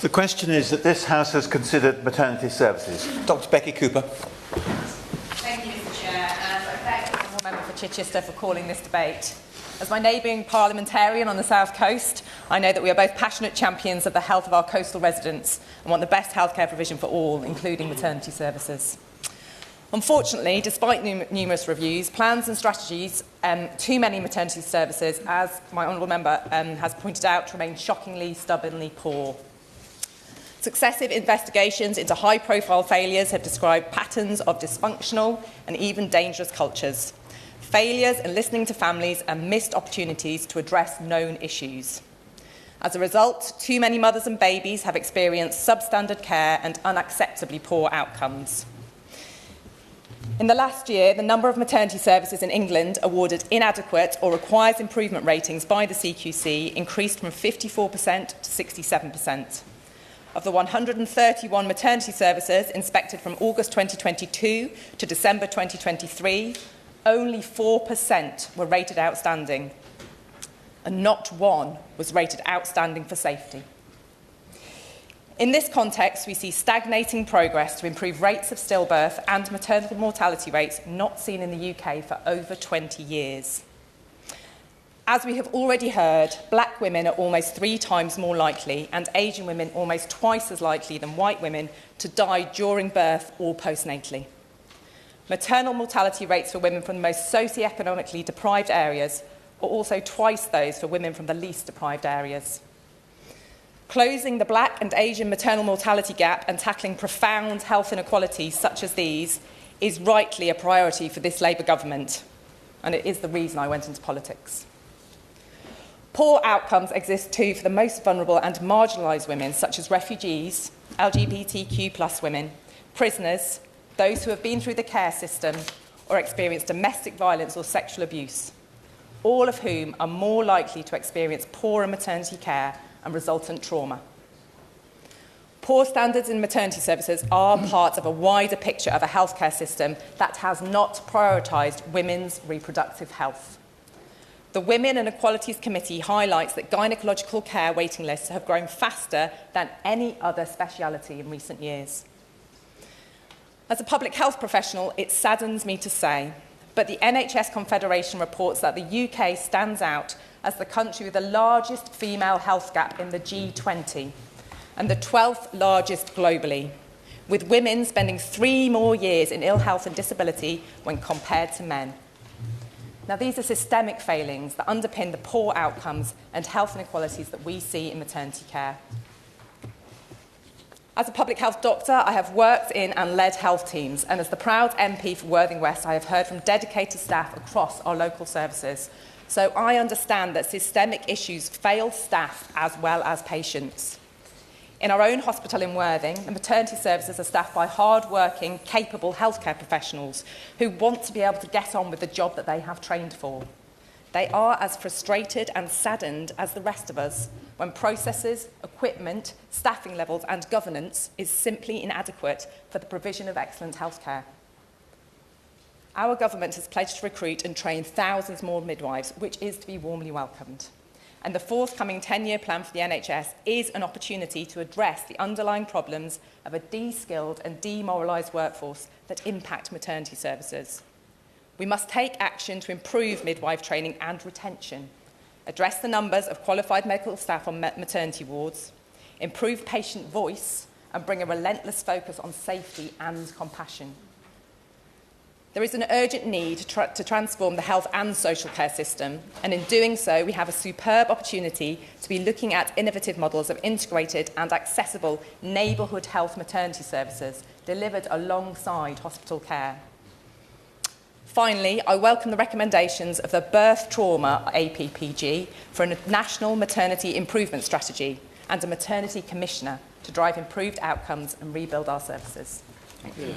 The question is that this House has considered maternity services. Dr Beccy Cooper. Thank you, Mr Chair, and I thank the Honourable Member for Chichester for calling this debate. As my neighbouring parliamentarian on the South Coast, I know that we are both passionate champions of the health of our coastal residents and want the best healthcare provision for all, including maternity services. Unfortunately, despite numerous reviews, plans and strategies, too many maternity services, as my honourable member has pointed out, remain shockingly, stubbornly poor. Successive investigations into high-profile failures have described patterns of dysfunctional and even dangerous cultures, failures in listening to families and missed opportunities to address known issues. As a result, too many mothers and babies have experienced substandard care and unacceptably poor outcomes. In the last year, the number of maternity services in England awarded inadequate or requires improvement ratings by the CQC increased from 54% to 67%. Of the 131 maternity services inspected from August 2022 to December 2023, only 4% were rated outstanding, and not one was rated outstanding for safety. In this context, we see stagnating progress to improve rates of stillbirth and maternal mortality rates not seen in the UK for over 20 years. As we have already heard, black women are almost 3 times more likely, and Asian women almost twice as likely than white women, to die during birth or postnatally. Maternal mortality rates for women from the most socioeconomically deprived areas are also twice those for women from the least deprived areas. Closing the black and Asian maternal mortality gap and tackling profound health inequalities such as these is rightly a priority for this Labour government, and it is the reason I went into politics. Poor outcomes exist too for the most vulnerable and marginalised women, such as refugees, LGBTQ+ women, prisoners, those who have been through the care system or experienced domestic violence or sexual abuse, all of whom are more likely to experience poorer maternity care and resultant trauma. Poor standards in maternity services are part of a wider picture of a healthcare system that has not prioritised women's reproductive health. The Women and Equalities Committee highlights that gynaecological care waiting lists have grown faster than any other speciality in recent years. As a public health professional, it saddens me to say, but the NHS Confederation reports that the UK stands out as the country with the largest female health gap in the G20 and the 12th largest globally, with women spending 3 more years in ill health and disability when compared to men. Now, these are systemic failings that underpin the poor outcomes and health inequalities that we see in maternity care. As a public health doctor, I have worked in and led health teams, and as the proud MP for Worthing West, I have heard from dedicated staff across our local services. So I understand that systemic issues fail staff as well as patients. In our own hospital in Worthing, the maternity services are staffed by hard-working, capable healthcare professionals who want to be able to get on with the job that they have trained for. They are as frustrated and saddened as the rest of us when processes, equipment, staffing levels and governance is simply inadequate for the provision of excellent healthcare. Our government has pledged to recruit and train thousands more midwives, which is to be warmly welcomed. And the forthcoming 10-year plan for the NHS is an opportunity to address the underlying problems of a de-skilled and demoralised workforce that impact maternity services. We must take action to improve midwife training and retention, address the numbers of qualified medical staff on maternity wards, improve patient voice, and bring a relentless focus on safety and compassion. There is an urgent need to transform the health and social care system, and in doing so, we have a superb opportunity to be looking at innovative models of integrated and accessible neighbourhood health maternity services delivered alongside hospital care. Finally, I welcome the recommendations of the Birth Trauma APPG for a national maternity improvement strategy and a maternity commissioner to drive improved outcomes and rebuild our services. Thank you.